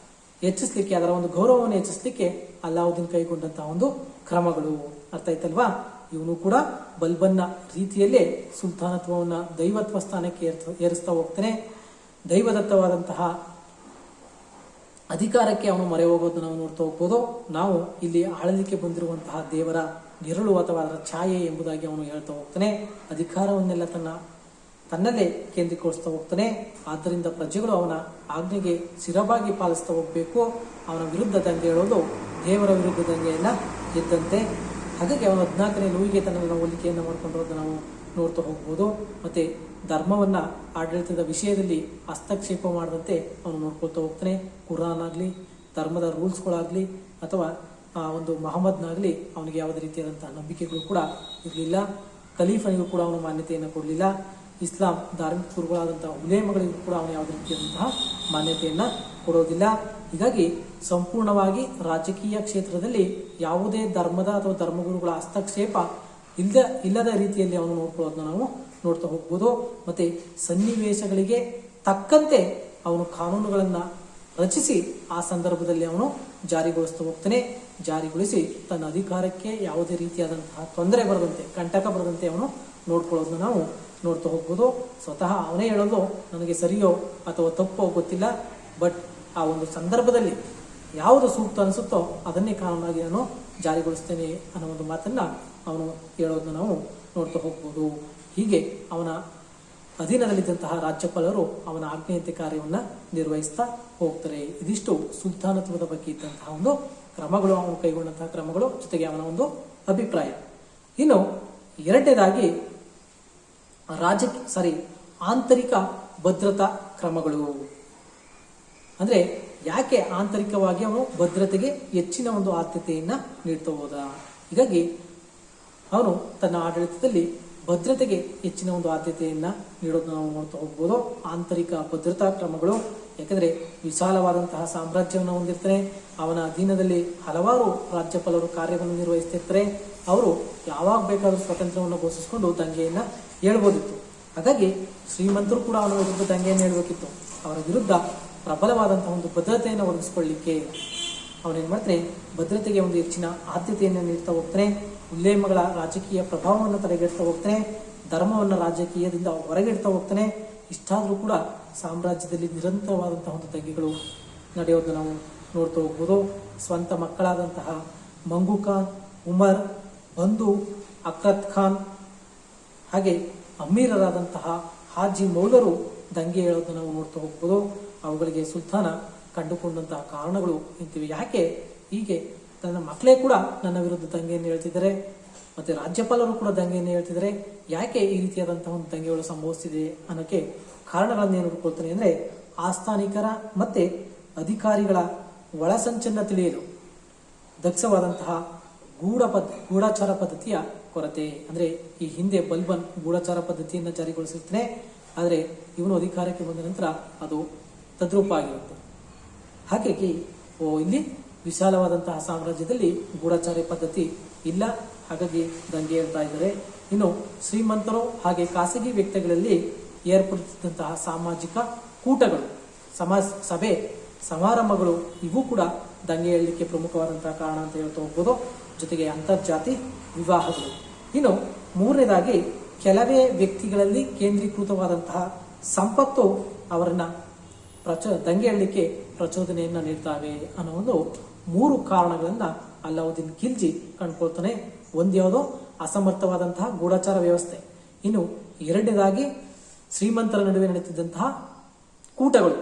ಹೆಚ್ಚಿಸ್ಲಿಕ್ಕೆ, ಅದರ ಒಂದು ಗೌರವವನ್ನು ಹೆಚ್ಚಿಸ್ಲಿಕ್ಕೆ ಅಲ್ಲಾವುದ್ದೀನ್ ಕೈಗೊಂಡಂತಹ ಒಂದು ಕ್ರಮಗಳು. ಅರ್ಥ ಆಯ್ತಲ್ವಾ? ಇವನು ಕೂಡ ಬಲ್ಬನ್ನ ರೀತಿಯಲ್ಲೇ ಸುಲ್ತಾನತ್ವವನ್ನ ದೈವತ್ವ ಸ್ಥಾನಕ್ಕೆ ಏರಿಸ್ತಾ ಹೋಗ್ತಾನೆ. ದೈವದತ್ತವಾದಂತಹ ಅಧಿಕಾರಕ್ಕೆ ಅವನು ಮೊರೆ ಹೋಗೋದು ನಾವು ನೋಡ್ತಾ ಹೋಗ್ಬೋದು. ನಾವು ಇಲ್ಲಿ ಆಳಲಿಕ್ಕೆ ಬಂದಿರುವಂತಹ ದೇವರ ನಿರಳು ಅಥವಾ ಅದರ ಛಾಯೆ ಎಂಬುದಾಗಿ ಅವನು ಹೇಳ್ತಾ ಹೋಗ್ತಾನೆ. ಅಧಿಕಾರವನ್ನೆಲ್ಲ ತನ್ನಲ್ಲೇ ಕೇಂದ್ರೀಕರಿಸ್ತಾ ಹೋಗ್ತಾನೆ. ಆದ್ದರಿಂದ ಪ್ರಜೆಗಳು ಅವನ ಆಜ್ಞೆಗೆ ಸ್ಥಿರವಾಗಿ ಪಾಲಿಸ್ತಾ ಹೋಗ್ಬೇಕು. ಅವನ ವಿರುದ್ಧ ದಂಗೆ ಹೇಳೋದು ದೇವರ ವಿರುದ್ಧ ದಂಗೆಯನ್ನ ಎದ್ದಂತೆ. ಹಾಗಾಗಿ ಅವನ 14ನೇ ಲೂಯಿಗೆ ತನ್ನ ಹೋಲಿಕೆಯನ್ನು ಮಾಡಿಕೊಂಡಿರೋದನ್ನ ನಾವು ನೋಡ್ತಾ ಹೋಗ್ಬೋದು. ಮತ್ತೆ ಧರ್ಮವನ್ನ ಆಡಳಿತದ ವಿಷಯದಲ್ಲಿ ಹಸ್ತಕ್ಷೇಪ ಮಾಡದಂತೆ ಅವನು ನೋಡ್ಕೊಳ್ತಾ ಹೋಗ್ತಾನೆ. ಕುರಾನ್ ಆಗ್ಲಿ, ಧರ್ಮದ ರೂಲ್ಸ್ಗಳಾಗ್ಲಿ ಅಥವಾ ಆ ಒಂದು ಮಹಮ್ಮದ್ನಾಗ್ಲಿ ಅವನಿಗೆ ಯಾವುದೇ ರೀತಿಯಾದಂತಹ ನಂಬಿಕೆಗಳು ಕೂಡ ಇರಲಿಲ್ಲ. ಖಲೀಫನಿಗೂ ಕೂಡ ಅವನು ಮಾನ್ಯತೆಯನ್ನು ಕೊಡಲಿಲ್ಲ. ಇಸ್ಲಾಂ ಧಾರ್ಮಿಕ ಗುರುಗಳಾದಂತಹ ಉಲೇಮಗಳಿಗೂ ಕೂಡ ಅವನು ಯಾವುದೇ ರೀತಿಯಾದಂತಹ ಮಾನ್ಯತೆಯನ್ನ ಕೊಡೋದಿಲ್ಲ. ಹೀಗಾಗಿ ಸಂಪೂರ್ಣವಾಗಿ ರಾಜಕೀಯ ಕ್ಷೇತ್ರದಲ್ಲಿ ಯಾವುದೇ ಧರ್ಮದ ಅಥವಾ ಧರ್ಮಗುರುಗಳ ಹಸ್ತಕ್ಷೇಪ ಇಲ್ಲದ ರೀತಿಯಲ್ಲಿ ಅವನು ನೋಡ್ಕೊಳ್ಳೋದನ್ನ ನಾವು ನೋಡ್ತಾ ಹೋಗ್ಬೋದು. ಮತ್ತೆ ಸನ್ನಿವೇಶಗಳಿಗೆ ತಕ್ಕಂತೆ ಅವನು ಕಾನೂನುಗಳನ್ನ ರಚಿಸಿ ಆ ಸಂದರ್ಭದಲ್ಲಿ ಅವನು ಜಾರಿಗೊಳಿಸ್ತಾ ಹೋಗ್ತಾನೆ. ಜಾರಿಗೊಳಿಸಿ ತನ್ನ ಅಧಿಕಾರಕ್ಕೆ ಯಾವುದೇ ರೀತಿಯಾದಂತಹ ತೊಂದರೆ ಬರದಂತೆ, ಕಂಟಕ ಬರದಂತೆ ಅವನು ನೋಡ್ಕೊಳ್ಳೋದನ್ನ ನಾವು ನೋಡ್ತಾ ಹೋಗ್ಬೋದು. ಸ್ವತಃ ಅವನೇ ಹೇಳೋದು, ನನಗೆ ಸರಿಯೋ ಅಥವಾ ತಪ್ಪೋ ಗೊತ್ತಿಲ್ಲ, ಬಟ್ ಆ ಒಂದು ಸಂದರ್ಭದಲ್ಲಿ ಯಾವುದು ಸೂಕ್ತ ಅನಿಸುತ್ತೋ ಅದನ್ನೇ ಕಾನೂನಾಗಿ ನಾನು ಜಾರಿಗೊಳಿಸ್ತೇನೆ ಅನ್ನೋ ಒಂದು ಮಾತನ್ನ ಅವನು ಹೇಳೋದನ್ನ ನಾವು ನೋಡ್ತಾ ಹೋಗ್ಬೋದು. ಹೀಗೆ ಅವನ ಅಧೀನದಲ್ಲಿದ್ದಂತಹ ರಾಜ್ಯಪಾಲರು ಅವನ ಆಜ್ಞೆಯಂತೆ ಕಾರ್ಯವನ್ನ ನಿರ್ವಹಿಸ್ತಾ ಹೋಗ್ತಾರೆ. ಇದಿಷ್ಟು ಸುಲ್ತಾನತ್ವದ ಬಗ್ಗೆ ಇದ್ದಂತಹ ಒಂದು ಕ್ರಮಗಳು, ಅವನು ಕೈಗೊಂಡಂತಹ ಕ್ರಮಗಳು, ಜೊತೆಗೆ ಅವನ ಒಂದು ಅಭಿಪ್ರಾಯ. ಇನ್ನು ಎರಡನೇದಾಗಿ ಆಂತರಿಕ ಭದ್ರತಾ ಕ್ರಮಗಳು. ಅಂದ್ರೆ ಯಾಕೆ ಆಂತರಿಕವಾಗಿ ಅವನು ಭದ್ರತೆಗೆ ಹೆಚ್ಚಿನ ಒಂದು ಆದ್ಯತೆಯನ್ನ ನೀಡ್ತಾ ಹೋದ? ಹೀಗಾಗಿ ಅವನು ತನ್ನ ಆಡಳಿತದಲ್ಲಿ ಭದ್ರತೆಗೆ ಹೆಚ್ಚಿನ ಒಂದು ಆದ್ಯತೆಯನ್ನ ನೀಡೋದನ್ನ ನಾವು ನೋಡ್ತಾ ಹೋಗ್ಬೋದು. ಆಂತರಿಕ ಭದ್ರತಾ ಕ್ರಮಗಳು, ಯಾಕಂದ್ರೆ ವಿಶಾಲವಾದಂತಹ ಸಾಮ್ರಾಜ್ಯವನ್ನು ಹೊಂದಿರ್ತಾನೆ. ಅವನ ಅಧೀನದಲ್ಲಿ ಹಲವಾರು ರಾಜ್ಯಪಾಲರು ಕಾರ್ಯವನ್ನು ನಿರ್ವಹಿಸ್ತಿರ್ತಾರೆ. ಅವರು ಯಾವಾಗ ಬೇಕಾದ್ರೂ ಸ್ವಾತಂತ್ರ್ಯವನ್ನು ಘೋಷಿಸಿಕೊಂಡು ದಂಗೆಯನ್ನ ಹೇಳ್ಬೋದಿತ್ತು. ಹಾಗಾಗಿ ಶ್ರೀಮಂತರು ಕೂಡ ಅವನ ವಿರುದ್ಧ ದಂಗೆಯನ್ನು ಹೇಳ್ಬೇಕಿತ್ತು. ಅವರ ವಿರುದ್ಧ ಪ್ರಬಲವಾದಂತಹ ಒಂದು ಭದ್ರತೆಯನ್ನು ಒದಗಿಸ್ಕೊಳ್ಳಿಕ್ಕೆ ಅವನೇನ್ ಮಾಡ್ತಾನೆ, ಭದ್ರತೆಗೆ ಒಂದು ಹೆಚ್ಚಿನ ಆದ್ಯತೆಯನ್ನು ನೀಡ್ತಾ ಹೋಗ್ತಾನೆ. ಉಲ್ಲೇಮಗಳ ರಾಜಕೀಯ ಪ್ರಭಾವವನ್ನು ತಡೆಗಟ್ತಾ ಹೋಗ್ತಾನೆ. ಧರ್ಮವನ್ನು ರಾಜಕೀಯದಿಂದ ಹೊರಗಿಡ್ತಾ ಹೋಗ್ತಾನೆ. ಇಷ್ಟಾದ್ರೂ ಕೂಡ ಸಾಮ್ರಾಜ್ಯದಲ್ಲಿ ನಿರಂತರವಾದಂತಹ ಒಂದು ದಂಗೆಗಳು ನಡೆಯೋದನ್ನ ನಾವು ನೋಡ್ತಾ ಹೋಗ್ಬೋದು. ಸ್ವಂತ ಮಕ್ಕಳಾದಂತಹ ಮಂಗು ಖಾನ್, ಉಮರ್, ಬಂಧು ಅಕ್ರತ್ ಖಾನ್, ಹಾಗೆ ಅಮೀರರಾದಂತಹ ಹಾಜಿ ಮೌಲರು ದಂಗೆ ಹೇಳೋದನ್ನ ನಾವು ನೋಡ್ತಾ ಹೋಗ್ಬೋದು. ಅವುಗಳಿಗೆ ಸುಲ್ತಾನ ಕಂಡುಕೊಂಡಂತಹ ಕಾರಣಗಳು ಇಂತಿವೆ. ಯಾಕೆ ಹೀಗೆ ತನ್ನ ಮಕ್ಕಳೇ ಕೂಡ ನನ್ನ ವಿರುದ್ಧ ದಂಗೆಯನ್ನು ಹೇಳ್ತಿದ್ದಾರೆ, ಮತ್ತೆ ರಾಜ್ಯಪಾಲರು ಕೂಡ ದಂಗೆಯನ್ನು ಹೇಳ್ತಿದ್ದಾರೆ, ಯಾಕೆ ಈ ರೀತಿಯಾದಂತಹ ಒಂದು ದಂಗೆಗಳು ಸಂಭವಿಸ್ತಿದೆ ಅನ್ನೋಕೆ ಕಾರಣಗಳನ್ನ ಏನು ಹುಡ್ಕೊಳ್ತಾನೆ ಅಂದ್ರೆ, ಆಸ್ಥಾನಿಕರ ಮತ್ತೆ ಅಧಿಕಾರಿಗಳ ಒಳಸಂಚನ್ನ ತಿಳಿಯಲು ದಕ್ಷವಾದಂತಹ ಗೂಢಚಾರ ಪದ್ಧತಿಯ ಕೊರತೆ. ಅಂದ್ರೆ ಈ ಹಿಂದೆ ಬಲ್ಬನ್ ಗೂಢಚಾರ ಪದ್ಧತಿಯನ್ನ ಜಾರಿಗೊಳಿಸಿರ್ತಾನೆ, ಆದರೆ ಇವನು ಅಧಿಕಾರಕ್ಕೆ ಬಂದ ನಂತರ ಅದು ತದ್ರೂಪ ಆಗಿರುತ್ತೆ. ಹಾಗಾಗಿ ಇಲ್ಲಿ ವಿಶಾಲವಾದಂತಹ ಸಾಮ್ರಾಜ್ಯದಲ್ಲಿ ಗೂಢಚಾರ ಪದ್ಧತಿ ಇಲ್ಲ, ಹಾಗಾಗಿ ದಂಗೆ ಹೇಳ್ತಾ ಇದ್ದಾರೆ. ಇನ್ನು ಶ್ರೀಮಂತರು ಹಾಗೆ ಖಾಸಗಿ ವ್ಯಕ್ತಿಗಳಲ್ಲಿ ಏರ್ಪಡಿಸಿದಂತಹ ಸಾಮಾಜಿಕ ಕೂಟಗಳು, ಸಭೆ ಸಮಾರಂಭಗಳು, ಇವು ಕೂಡ ದಂಗೆ ಹೇಳಲಿಕ್ಕೆ ಪ್ರಮುಖವಾದಂತಹ ಕಾರಣ ಅಂತ ಹೇಳ್ತಾ ಹೋಗ್ಬೋದು. ಜೊತೆಗೆ ಅಂತರ್ಜಾತಿ ವಿವಾಹಗಳು. ಇನ್ನು ಮೂರನೇದಾಗಿ ಕೆಲವೇ ವ್ಯಕ್ತಿಗಳಲ್ಲಿ ಕೇಂದ್ರೀಕೃತವಾದಂತಹ ಸಂಪತ್ತು ಅವರನ್ನ ದಂಗೆ ಹೇಳಲಿಕ್ಕೆ ಪ್ರಚೋದನೆಯನ್ನ ನೀಡ್ತಾವೆ ಅನ್ನೋ ಒಂದು 3 ಕಾರಣಗಳನ್ನ ಅಲ್ಲಾವುದ್ದೀನ್ ಖಿಲ್ಜಿ ಕಂಡುಕೊಳ್ತಾನೆ. ಒಂದ್ಯಾವುದೋ ಅಸಮರ್ಥವಾದಂತಹ ಗೂಢಚಾರ ವ್ಯವಸ್ಥೆ, ಇನ್ನು ಎರಡನೇದಾಗಿ ಶ್ರೀಮಂತರ ನಡುವೆ ನಡೆಯುತ್ತಿದ್ದಂತಹ ಕೂಟಗಳು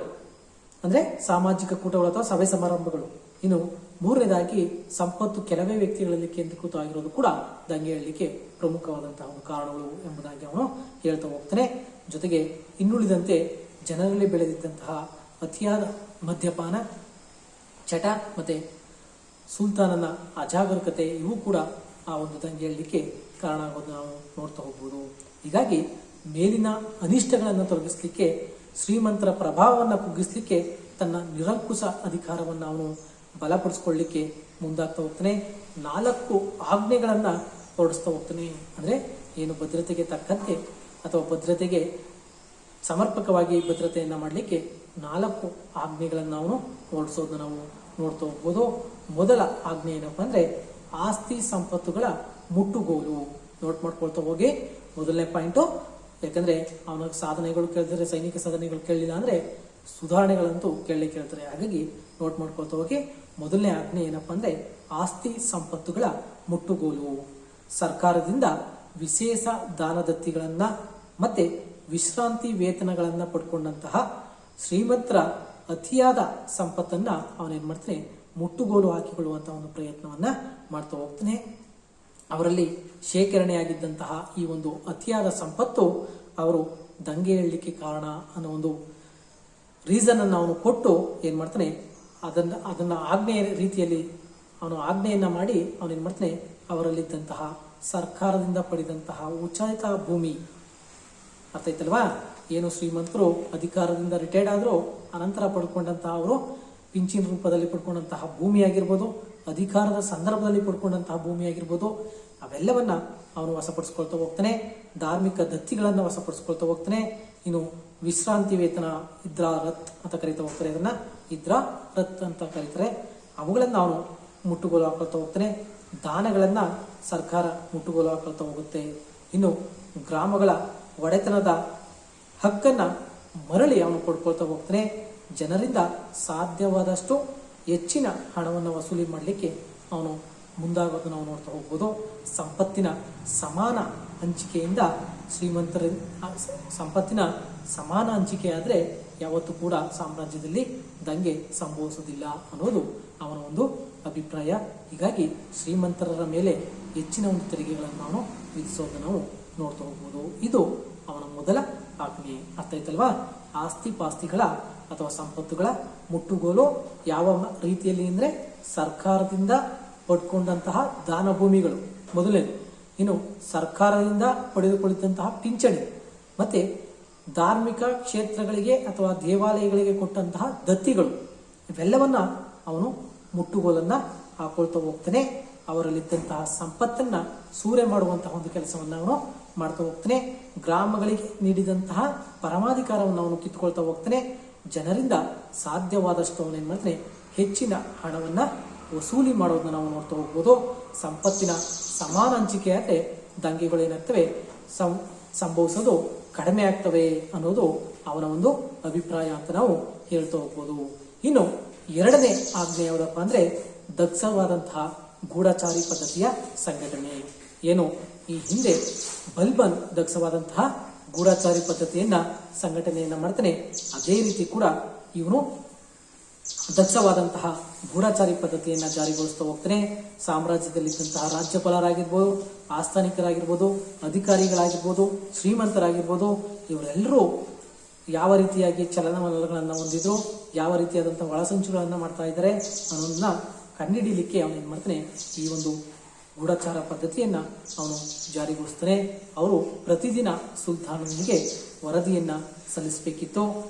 ಅಂದ್ರೆ ಸಾಮಾಜಿಕ ಕೂಟಗಳು ಅಥವಾ ಸಭೆ ಸಮಾರಂಭಗಳು. ಇನ್ನು ಮೂರನೇದಾಗಿ ಸಂಪತ್ತು ಕೆಲವೇ ವ್ಯಕ್ತಿಗಳಲ್ಲಿ ಕೇಂದ್ರೀಕೃತವಾಗಿರೋದು ಕೂಡ ದಂಗೆ ಏಳಲಿಕ್ಕೆ ಪ್ರಮುಖವಾದಂತಹ ಒಂದು ಕಾರಣಗಳು ಎಂಬುದಾಗಿ ಅವನು ಹೇಳ್ತಾ ಹೋಗ್ತಾನೆ. ಜೊತೆಗೆ ಇನ್ನುಳಿದಂತೆ ಜನರಲ್ಲಿ ಬೆಳೆದಿದ್ದಂತಹ ಅತಿಯಾದ ಮದ್ಯಪಾನ, ಚಟ ಮತ್ತೆ ಸುಲ್ತಾನನ ಅಜಾಗರೂಕತೆ ಇವು ಕೂಡ ಆ ಒಂದು ದಂಗೆ ಏಳಲಿಕ್ಕೆ ಕಾರಣ ಆಗೋದನ್ನ ನಾವು ನೋಡ್ತಾ ಹೋಗ್ಬೋದು. ಹೀಗಾಗಿ ಮೇಲಿನ ಅನಿಷ್ಟಗಳನ್ನು ತೊಲಗಿಸ್ಲಿಕ್ಕೆ, ಶ್ರೀಮಂತರ ಪ್ರಭಾವವನ್ನು ಕುಗ್ಗಿಸ್ಲಿಕ್ಕೆ, ತನ್ನ ನಿರಂಕುಶ ಅಧಿಕಾರವನ್ನು ಅವನು ಬಲಪಡಿಸ್ಕೊಳ್ಳಿಕ್ಕೆ ಮುಂದಾಗ್ತಾ ಹೋಗ್ತಾನೆ. 4 ಆಜ್ಞೆಗಳನ್ನ ಹೊರಡಿಸ್ತಾ ಹೋಗ್ತಾನೆ. ಅಂದ್ರೆ ಏನು ಭದ್ರತೆಗೆ ತಕ್ಕಂತೆ ಅಥವಾ ಭದ್ರತೆಗೆ ಸಮರ್ಪಕವಾಗಿ ಭದ್ರತೆಯನ್ನ ಮಾಡಲಿಕ್ಕೆ 4 ಆಜ್ಞೆಗಳನ್ನು ಅವನು ಹೊರಡಿಸೋದನ್ನ ನಾವು ನೋಡ್ತಾ ಹೋಗ್ಬೋದು. ಮೊದಲ ಆಜ್ಞೆ ಏನಪ್ಪಾ ಅಂದ್ರೆ ಆಸ್ತಿ ಸಂಪತ್ತುಗಳ ಮುಟ್ಟುಗೋಲು. ನೋಟ್ ಮಾಡ್ಕೊಳ್ತಾ ಹೋಗಿ. ಮೊದಲನೇ ಪಾಯಿಂಟು, ಯಾಕಂದ್ರೆ ಅವನ ಸಾಧನೆಗಳು ಕೇಳಿದ್ರೆ, ಸೈನಿಕ ಸಾಧನೆಗಳು ಕೇಳಲಿಲ್ಲ ಅಂದ್ರೆ ಸುಧಾರಣೆಗಳಂತೂ ಕೇಳ್ತಾರೆ. ಹಾಗಾಗಿ ನೋಟ್ ಮಾಡ್ಕೊಳ್ತಾ ಹೋಗಿ. ಮೊದಲನೇ ಆಜ್ಞೆ ಏನಪ್ಪಾ ಅಂದ್ರೆ ಆಸ್ತಿ ಸಂಪತ್ತುಗಳ ಮುಟ್ಟುಗೋಲು. ಸರ್ಕಾರದಿಂದ ವಿಶೇಷ ದಾನದತ್ತಿಗಳನ್ನ ಮತ್ತೆ ವಿಶ್ರಾಂತಿ ವೇತನಗಳನ್ನ ಪಡ್ಕೊಂಡಂತಹ ಶ್ರೀಮಂತರ ಅತಿಯಾದ ಸಂಪತ್ತನ್ನ ಅವನೇನ್ ಮಾಡ್ತಾನೆ, ಮುಟ್ಟುಗೋಲು ಹಾಕಿಕೊಳ್ಳುವಂತ ಒಂದು ಪ್ರಯತ್ನವನ್ನ ಮಾಡ್ತಾ ಹೋಗ್ತಾನೆ. ಅವರಲ್ಲಿ ಶೇಖರಣೆಯಾಗಿದ್ದಂತಹ ಈ ಒಂದು ಅತಿಯಾದ ಸಂಪತ್ತು ಅವರು ದಂಗೆ ಏಳಲಿಕ್ಕೆ ಕಾರಣ ಅನ್ನೋ ಒಂದು ರೀಸನ್ ಅನ್ನು ಅವನು ಕೊಟ್ಟು ಏನ್ ಮಾಡ್ತಾನೆ, ಅದನ್ನ ಆಜ್ಞೆಯ ರೀತಿಯಲ್ಲಿ ಅವನು ಆಜ್ಞೆಯನ್ನ ಮಾಡಿ ಅವನೇನ್ ಮಾಡ್ತಾನೆ, ಅವರಲ್ಲಿದ್ದಂತಹ ಸರ್ಕಾರದಿಂದ ಪಡೆದಂತಹ ಉಚಿತ ಭೂಮಿ, ಅರ್ಥ ಐತಲ್ವಾ, ಏನು ಶ್ರೀಮಂತರು ಅಧಿಕಾರದಿಂದ ರಿಟೈರ್ಡ್ ಆದ್ರು ಅನಂತರ ಪಡ್ಕೊಂಡಂತಹ ಅವರು ಪಿಂಚಿನ ರೂಪದಲ್ಲಿ ಪಡ್ಕೊಂಡಂತಹ ಭೂಮಿ ಆಗಿರ್ಬೋದು, ಅಧಿಕಾರದ ಸಂದರ್ಭದಲ್ಲಿ ಪಡ್ಕೊಂಡಂತಹ ಭೂಮಿ ಆಗಿರ್ಬೋದು, ಅವೆಲ್ಲವನ್ನ ಅವನು ವಶಪಡಿಸ್ಕೊಳ್ತಾ ಹೋಗ್ತಾನೆ. ಧಾರ್ಮಿಕ ದತ್ತಿಗಳನ್ನ ವಶಪಡಿಸ್ಕೊಳ್ತಾ ಹೋಗ್ತಾನೆ. ಇನ್ನು ವಿಶ್ರಾಂತಿ ವೇತನ, ಇದ್ರಾ ರತ್ ಅಂತ ಕರೀತಾ ಹೋಗ್ತಾರೆ, ಅದನ್ನ ಇದ್ರಾ ರತ್ ಅಂತ ಕರೀತಾರೆ. ಅವುಗಳನ್ನ ಅವನು ಮುಟ್ಟುಗೋಲು ಹಾಕೊಳ್ತಾ ಹೋಗ್ತಾನೆ. ದಾನಗಳನ್ನ ಸರ್ಕಾರ ಮುಟ್ಟುಗೋಲು ಹಾಕೊಳ್ತಾ ಹೋಗುತ್ತೆ. ಇನ್ನು ಗ್ರಾಮಗಳ ಒಡೆತನದ ಹಕ್ಕನ್ನ ಮರಳಿ ಅವನು ಕೊಡ್ಕೊಳ್ತಾ ಹೋಗ್ತಾನೆ. ಜನರಿಂದ ಸಾಧ್ಯವಾದಷ್ಟು ಹೆಚ್ಚಿನ ಹಣವನ್ನು ವಸೂಲಿ ಮಾಡಲಿಕ್ಕೆ ಅವನು ಮುಂದಾಗೋದು ನಾವು ನೋಡ್ತಾ ಹೋಗ್ಬೋದು. ಸಂಪತ್ತಿನ ಸಮಾನ ಹಂಚಿಕೆಯಿಂದ ಶ್ರೀಮಂತರ ಸಂಪತ್ತಿನ ಸಮಾನ ಹಂಚಿಕೆ ಆದರೆ ಯಾವತ್ತೂ ಕೂಡ ಸಾಮ್ರಾಜ್ಯದಲ್ಲಿ ದಂಗೆ ಸಂಭವಿಸುವುದಿಲ್ಲ ಅನ್ನೋದು ಅವನ ಒಂದು ಅಭಿಪ್ರಾಯ. ಹೀಗಾಗಿ ಶ್ರೀಮಂತರ ಮೇಲೆ ಹೆಚ್ಚಿನ ಒಂದು ತೆರಿಗೆಗಳನ್ನು ನಾವು ವಿಧಿಸೋದನ್ನು ನಾವು ನೋಡ್ತಾ ಹೋಗ್ಬೋದು. ಇದು ಅವನ ಮೊದಲ ಆಜ್ಞೆ. ಅರ್ಥ ಆಯ್ತಲ್ವಾ? ಆಸ್ತಿ ಪಾಸ್ತಿಗಳ ಅಥವಾ ಸಂಪತ್ತುಗಳ ಮುಟ್ಟುಗೋಲು ಯಾವ ರೀತಿಯಲ್ಲಿ ಅಂದ್ರೆ ಸರ್ಕಾರದಿಂದ ಪಡ್ಕೊಂಡಂತಹ ದಾನ ಭೂಮಿಗಳು ಮೊದಲನೇದು, ಇನ್ನು ಸರ್ಕಾರದಿಂದ ಪಡೆದುಕೊಳ್ಳುವಂತಹ ಪಿಂಚಣಿ, ಮತ್ತೆ ಧಾರ್ಮಿಕ ಕ್ಷೇತ್ರಗಳಿಗೆ ಅಥವಾ ದೇವಾಲಯಗಳಿಗೆ ಕೊಟ್ಟಂತಹ ದತ್ತಿಗಳು, ಇವೆಲ್ಲವನ್ನ ಅವನು ಮುಟ್ಟುಗೋಲನ್ನ ಹಾಕೊಳ್ತಾ ಹೋಗ್ತಾನೆ. ಅವರಲ್ಲಿದ್ದಂತಹ ಸಂಪತ್ತನ್ನ ಸೂರೆ ಮಾಡುವಂತಹ ಒಂದು ಕೆಲಸವನ್ನ ಅವನು ಮಾಡ್ತಾ ಹೋಗ್ತಾನೆ. ಗ್ರಾಮಗಳಿಗೆ ನೀಡಿದಂತಹ ಪರಮಾಧಿಕಾರವನ್ನು ಅವನು ಕಿತ್ಕೊಳ್ತಾ ಹೋಗ್ತಾನೆ. ಜನರಿಂದ ಸಾಧ್ಯವಾದಷ್ಟು ಅವನೇನ್ ಮಾಡ್ತಾನೆ, ಹೆಚ್ಚಿನ ಹಣವನ್ನ ವಸೂಲಿ ಮಾಡೋದನ್ನ ನಾವು ನೋಡ್ತಾ ಹೋಗ್ಬೋದು. ಸಂಪತ್ತಿನ ಸಮಾನ ಹಂಚಿಕೆ ಆದ್ರೆ ದಂಗೆಗಳು ಏನಾಗ್ತವೆ, ಸಂಭವಿಸೋದು ಕಡಿಮೆ ಆಗ್ತವೆ ಅನ್ನೋದು ಅವನ ಒಂದು ಅಭಿಪ್ರಾಯ ಅಂತ ನಾವು ಹೇಳ್ತಾ ಹೋಗ್ಬೋದು. ಇನ್ನು ಎರಡನೇ ಆಜ್ಞೆ ಯಾವುದಪ್ಪ ಅಂದ್ರೆ ದಕ್ಷವಾದಂತಹ ಗೂಢಚಾರಿ ಪದ್ಧತಿಯ ಸಂಘಟನೆ. ಏನು ಈ ಹಿಂದೆ ಬಲ್ಬನ್ ದಕ್ಷವಾದಂತಹ ಗೂಢಚಾರಿ ಪದ್ಧತಿಯನ್ನ ಸಂಘಟನೆಯನ್ನ ಮಾಡ್ತಾನೆ, ಅದೇ ರೀತಿ ಕೂಡ ಇವನು ದಕ್ಷವಾದಂತಹ ಗೂಢಚಾರಿ ಪದ್ಧತಿಯನ್ನ ಜಾರಿಗೊಳಿಸ್ತಾ ಹೋಗ್ತಾನೆ. ಸಾಮ್ರಾಜ್ಯದಲ್ಲಿದ್ದಂತಹ ರಾಜ್ಯಪಾಲರಾಗಿರ್ಬೋದು, ಆಸ್ಥಾನಿಕರಾಗಿರ್ಬೋದು, ಅಧಿಕಾರಿಗಳಾಗಿರ್ಬೋದು, ಶ್ರೀಮಂತರಾಗಿರ್ಬೋದು, ಇವರೆಲ್ಲರೂ ಯಾವ ರೀತಿಯಾಗಿ ಚಲನವಲನಗಳನ್ನ ಹೊಂದಿದ್ರು, ಯಾವ ರೀತಿಯಾದಂತಹ ಒಳಸಂಚುಗಳನ್ನ ಮಾಡ್ತಾ ಇದ್ದಾರೆ ಅನ್ನೋದನ್ನ ಕಂಡುಹಿಡಿಯಲಿಕ್ಕೆ ಅವನು ಏನ್ ಮಾಡ್ತಾನೆ, ಈ ಒಂದು ಗೂಢಚಾರ ಪದ್ಧತಿಯನ್ನ ಅವನು ಜಾರಿಗೊಳಿಸ್ತಾನೆ. ಅವರು ಪ್ರತಿದಿನ ಸುಲ್ತಾನನಿಗೆ ವರದಿಯನ್ನ ಸಲ್ಲಿಸಬೇಕಿತ್ತು.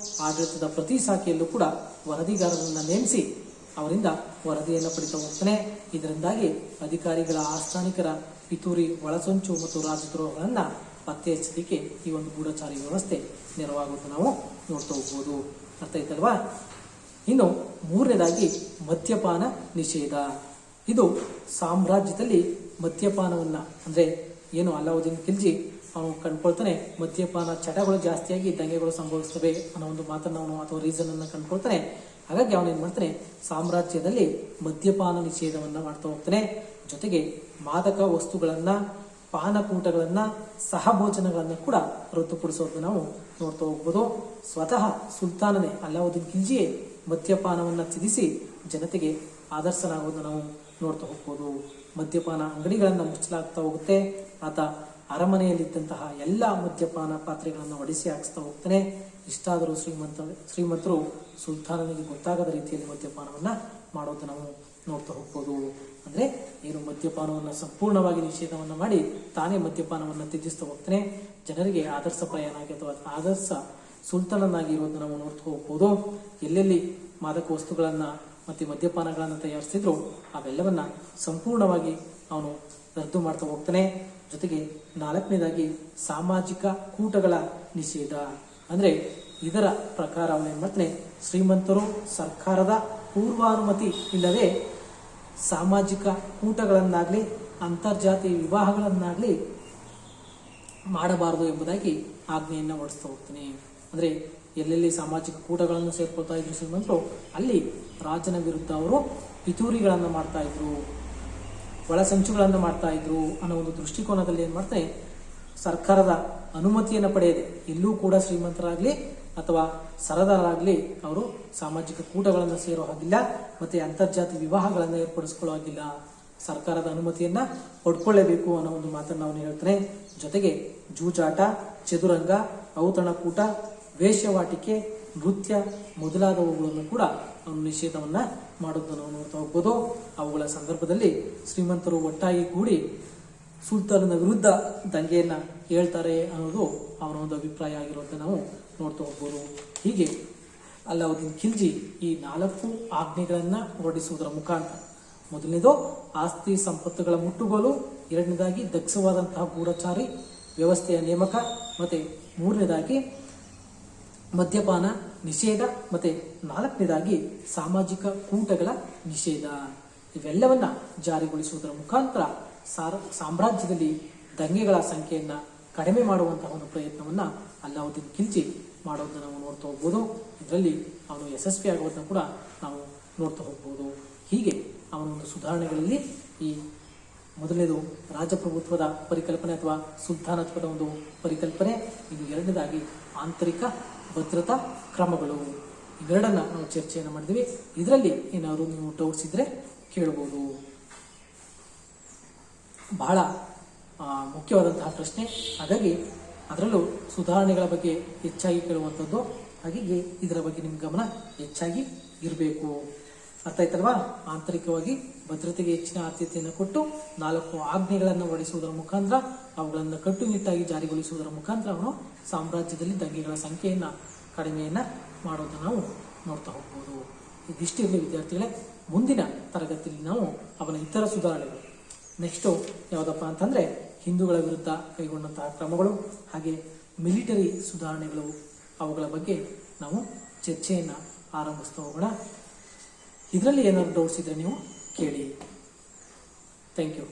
ಆಡಳಿತದ ಪ್ರತಿ ಶಾಖೆಯಲ್ಲೂ ಕೂಡ ವರದಿಗಾರರನ್ನ ನೇಮಿಸಿ ಅವರಿಂದ ವರದಿಯನ್ನು ಪಡಿತಾ ಹೋಗ್ತಾನೆ. ಇದರಿಂದಾಗಿ ಅಧಿಕಾರಿಗಳ, ಆಸ್ಥಾನಿಕರ ಪಿತೂರಿ, ಒಳಸಂಚು ಮತ್ತು ರಾಜದ್ರೋಹಗಳನ್ನ ಪತ್ತೆ ಹಚ್ಚಲಿಕ್ಕೆ ಈ ಒಂದು ಗೂಢಚಾರಿ ವ್ಯವಸ್ಥೆ ನೆರವಾಗೋದು ನಾವು ನೋಡ್ತಾ ಹೋಗ್ಬೋದು. ಅರ್ಥ ಆಯ್ತಲ್ವಾ? ಇನ್ನು ಮೂರನೇದಾಗಿ ಮದ್ಯಪಾನ ನಿಷೇಧ. ಇದು ಸಾಮ್ರಾಜ್ಯದಲ್ಲಿ ಮದ್ಯಪಾನವನ್ನ ಅಂದ್ರೆ ಏನು ಅಲಾವುದ್ದೀನ್ ಖಿಲ್ಜಿ ಅವನು ಕಂಡ್ಕೊಳ್ತಾನೆ, ಮದ್ಯಪಾನ ಚಟಗಳು ಜಾಸ್ತಿಯಾಗಿ ದಂಗೆಗಳು ಸಂಭವಿಸ್ತವೆ ಅನ್ನೋ ಒಂದು ಮಾತನ್ನ ಅವನು ಅಥವಾ ರೀಸನ್ ಅನ್ನ ಕಂಡ್ಕೊಳ್ತಾನೆ. ಹಾಗಾಗಿ ಅವನೇನ್ ಮಾಡ್ತಾನೆ, ಸಾಮ್ರಾಜ್ಯದಲ್ಲಿ ಮದ್ಯಪಾನ ನಿಷೇಧವನ್ನ ಮಾಡ್ತಾ ಹೋಗ್ತಾನೆ. ಜೊತೆಗೆ ಮಾದಕ ವಸ್ತುಗಳನ್ನ ಪಾನಕೂಟಗಳನ್ನು ಸಹಭೋಜನಗಳನ್ನು ಕೂಡ ರದ್ದುಪಡಿಸೋದನ್ನು ನಾವು ನೋಡ್ತಾ ಹೋಗ್ಬೋದು. ಸ್ವತಃ ಸುಲ್ತಾನನೇ ಅಲ್ಲಾವುದ್ದೀನ್ ಖಿಲ್ಜಿಯೇ ಮದ್ಯಪಾನವನ್ನು ತ್ಯಜಿಸಿ ಜನತೆಗೆ ಆದರ್ಶನಾಗೋದನ್ನು ನಾವು ನೋಡ್ತಾ ಹೋಗ್ಬೋದು. ಮದ್ಯಪಾನ ಅಂಗಡಿಗಳನ್ನು ಮುಚ್ಚಲಾಗ್ತಾ ಹೋಗುತ್ತೆ. ಆತ ಅರಮನೆಯಲ್ಲಿದ್ದಂತಹ ಎಲ್ಲ ಮದ್ಯಪಾನ ಪಾತ್ರೆಗಳನ್ನು ಒಡಿಸಿ ಹಾಕಿಸ್ತಾ ಹೋಗ್ತಾನೆ. ಇಷ್ಟಾದರೂ ಶ್ರೀಮಂತರು ಸುಲ್ತಾನನಿಗೆ ಗೊತ್ತಾಗದ ರೀತಿಯಲ್ಲಿ ಮದ್ಯಪಾನವನ್ನು ಮಾಡೋದನ್ನು ನಾವು ನೋಡ್ತಾ ಹೋಗ್ಬೋದು. ಅಂದರೆ ಏನು ಮದ್ಯಪಾನವನ್ನು ಸಂಪೂರ್ಣವಾಗಿ ನಿಷೇಧವನ್ನು ಮಾಡಿ ತಾನೇ ಮದ್ಯಪಾನವನ್ನು ತ್ಯಜಿಸ್ತಾ ಹೋಗ್ತಾನೆ. ಜನರಿಗೆ ಆದರ್ಶಪ್ರಾಯನಾಗಿ ಅಥವಾ ಆದರ್ಶ ಸುಲ್ತಾನನಾಗಿ ಇರೋದನ್ನು ನಾವು ನೋಡ್ತಾ ಹೋಗ್ಬೋದು. ಎಲ್ಲೆಲ್ಲಿ ಮಾದಕ ವಸ್ತುಗಳನ್ನು ಮತ್ತು ಮದ್ಯಪಾನಗಳನ್ನು ತಯಾರಿಸ್ತಿದ್ರು ಅವೆಲ್ಲವನ್ನ ಸಂಪೂರ್ಣವಾಗಿ ಅವನು ರದ್ದು ಮಾಡ್ತಾ ಹೋಗ್ತಾನೆ. ಜೊತೆಗೆ 4ನೇದಾಗಿ ಸಾಮಾಜಿಕ ಕೂಟಗಳ ನಿಷೇಧ. ಅಂದರೆ ಇದರ ಪ್ರಕಾರ ಅವನು ಏನು ಮಾಡ್ತಾನೆ, ಶ್ರೀಮಂತರು ಸರ್ಕಾರದ ಪೂರ್ವಾನುಮತಿ ಇಲ್ಲದೆ ಸಾಮಾಜಿಕ ಕೂಟಗಳನ್ನಾಗಲಿ ಅಂತರ್ಜಾತಿ ವಿವಾಹಗಳನ್ನಾಗಲಿ ಮಾಡಬಾರದು ಎಂಬುದಾಗಿ ಆಜ್ಞೆಯನ್ನು ಹೊರಡಿಸ್ತಾ ಹೋಗ್ತಾನೆ. ಅಂದರೆ ಎಲ್ಲೆಲ್ಲಿ ಸಾಮಾಜಿಕ ಕೂಟಗಳನ್ನು ಸೇರ್ಕೊಳ್ತಾ ಇದ್ರು ಶ್ರೀಮಂತರು, ಅಲ್ಲಿ ರಾಜನ ವಿರುದ್ಧ ಅವರು ಪಿತೂರಿಗಳನ್ನು ಮಾಡ್ತಾ ಇದ್ರು, ಒಳಸಂಚುಗಳನ್ನು ಮಾಡ್ತಾ ಇದ್ರು ಅನ್ನೋ ಒಂದು ದೃಷ್ಟಿಕೋನದಲ್ಲಿ ಏನು ಮಾಡ್ತಾರೆ, ಸರ್ಕಾರದ ಅನುಮತಿಯನ್ನು ಪಡೆಯದೆ ಎಲ್ಲೂ ಕೂಡ ಶ್ರೀಮಂತರಾಗಲಿ ಅಥವಾ ಸರದಾರರಾಗಲಿ ಅವರು ಸಾಮಾಜಿಕ ಕೂಟಗಳನ್ನು ಸೇರೋ ಹಾಗಿಲ್ಲ, ಮತ್ತೆ ಅಂತರ್ಜಾತಿ ವಿವಾಹಗಳನ್ನು ಏರ್ಪಡಿಸ್ಕೊಳ್ಳೋ ಹಾಗಿಲ್ಲ, ಸರ್ಕಾರದ ಅನುಮತಿಯನ್ನ ಪಡ್ಕೊಳ್ಳೇಬೇಕು ಅನ್ನೋ ಒಂದು ಮಾತನ್ನು ಅವನು ಹೇಳ್ತಾನೆ. ಜೊತೆಗೆ ಜೂಜಾಟ, ಚದುರಂಗ, ಔತಣಕೂಟ, ವೇಶ್ಯವಾಟಿಕೆ, ನೃತ್ಯ ಮೊದಲಾದವುಗಳನ್ನು ಕೂಡ ಅವನು ನಿಷೇಧವನ್ನ ಮಾಡೋದನ್ನು ನಾವು ನೋಡ್ತಾ ಹೋಗ್ಬೋದು. ಅವುಗಳ ಸಂದರ್ಭದಲ್ಲಿ ಶ್ರೀಮಂತರು ಒಟ್ಟಾಗಿ ಕೂಡಿ ಸುಲ್ತಾನನ ವಿರುದ್ಧ ದಂಗೆಯನ್ನ ಹೇಳ್ತಾರೆ ಅನ್ನೋದು ಅವನ ಒಂದು ಅಭಿಪ್ರಾಯ ಆಗಿರೋದನ್ನ ನಾವು ನೋಡ್ತಾ ಹೋಗ್ಬೋದು. ಹೀಗೆ ಅಲ್ಲಾವುದ್ದೀನ್ ಖಿಲ್ಜಿ ಈ 4 ಆಜ್ಞೆಗಳನ್ನ ಹೊರಡಿಸುವುದರ ಮುಖಾಂತರ, ಮೊದಲನೇದು ಆಸ್ತಿ ಸಂಪತ್ತುಗಳ ಮುಟ್ಟುಗೋಲು, 2ನೇದಾಗಿ ದಕ್ಷವಾದಂತಹ ಗೂಢಚಾರಿ ವ್ಯವಸ್ಥೆಯ ನೇಮಕ, ಮತ್ತೆ 3ನೇದಾಗಿ ಮದ್ಯಪಾನ ನಿಷೇಧ, ಮತ್ತೆ 4ನೇದಾಗಿ ಸಾಮಾಜಿಕ ಕೂಟಗಳ ನಿಷೇಧ. ಇವೆಲ್ಲವನ್ನ ಜಾರಿಗೊಳಿಸುವುದರ ಮುಖಾಂತರ ಸಾಮ್ರಾಜ್ಯದಲ್ಲಿ ದಂಗೆಗಳ ಸಂಖ್ಯೆಯನ್ನ ಕಡಿಮೆ ಮಾಡುವಂತಹ ಒಂದು ಪ್ರಯತ್ನವನ್ನ ಅಲ್ಲಾವುದ್ದೀನ್ ಖಿಲ್ಜಿ ಮಾಡೋದನ್ನ ನಾವು ನೋಡ್ತಾ ಹೋಗ್ಬೋದು. ಇದರಲ್ಲಿ ಅವನು ಯಶಸ್ವಿ ಆಗುವುದನ್ನು ಕೂಡ ನಾವು ನೋಡ್ತಾ ಹೋಗ್ಬೋದು. ಹೀಗೆ ಅವನೊಂದು ಸುಧಾರಣೆಗಳಲ್ಲಿ ಈ ಮೊದಲನೇದು ರಾಜಪ್ರಭುತ್ವದ ಪರಿಕಲ್ಪನೆ ಅಥವಾ ಸುಲ್ತಾನತ್ವದ ಒಂದು ಪರಿಕಲ್ಪನೆ, ಇದು 2ನೇದಾಗಿ ಆಂತರಿಕ ಭದ್ರತಾ ಕ್ರಮಗಳು. ಇವೆರಡನ್ನ ನಾವು ಚರ್ಚೆಯನ್ನು ಮಾಡಿದ್ವಿ. ಇದರಲ್ಲಿ ಏನಾದ್ರು ನೀವು ಡೌಟ್ಸ್ ಇದ್ರೆ ಕೇಳಬಹುದು. ಬಹಳ ಮುಖ್ಯವಾದಂತಹ ಪ್ರಶ್ನೆ, ಹಾಗಾಗಿ ಅದರಲ್ಲೂ ಸುಧಾರಣೆಗಳ ಬಗ್ಗೆ ಹೆಚ್ಚಾಗಿ ಕೇಳುವಂಥದ್ದು. ಹಾಗಾಗಿ ಇದರ ಬಗ್ಗೆ ನಿಮ್ಮ ಗಮನ ಹೆಚ್ಚಾಗಿ ಇರಬೇಕು. ಅರ್ಥ ಆಯ್ತಲ್ವಾ? ಆಂತರಿಕವಾಗಿ ಭದ್ರತೆಗೆ ಹೆಚ್ಚಿನ ಆದ್ಯತೆಯನ್ನು ಕೊಟ್ಟು 4 ಆಜ್ಞೆಗಳನ್ನು ಹೊರಡಿಸುವುದರ ಮುಖಾಂತರ, ಅವುಗಳನ್ನು ಕಟ್ಟುನಿಟ್ಟಾಗಿ ಜಾರಿಗೊಳಿಸುವುದರ ಮುಖಾಂತರ ಅವನು ಸಾಮ್ರಾಜ್ಯದಲ್ಲಿ ದಂಗೆಗಳ ಸಂಖ್ಯೆಯನ್ನ ಕಡಿಮೆಯನ್ನ ಮಾಡೋದನ್ನು ನಾವು ನೋಡ್ತಾ ಹೋಗ್ಬೋದು. ಇದಿಷ್ಟಿರಲಿ ವಿದ್ಯಾರ್ಥಿಗಳೇ. ಮುಂದಿನ ತರಗತಿಯಲ್ಲಿ ನಾವು ಅವನ ಇತರ ಸುಧಾರಣೆಗಳು, ನೆಕ್ಸ್ಟು ಯಾವುದಪ್ಪ ಅಂತಂದ್ರೆ ಹಿಂದೂಗಳ ವಿರುದ್ಧ ಕೈಗೊಂಡಂತಹ ಕ್ರಮಗಳು, ಹಾಗೆ ಮಿಲಿಟರಿ ಸುಧಾರಣೆಗಳು, ಅವುಗಳ ಬಗ್ಗೆ ನಾವು ಚರ್ಚೆಯನ್ನು ಆರಂಭಿಸ್ತಾ ಹೋಗೋಣ. ಇದರಲ್ಲಿ ಏನಾದ್ರು ಡೌಟ್ಸ್ ಇದ್ರೆ ನೀವು ಕೇಳಿ. Thank you.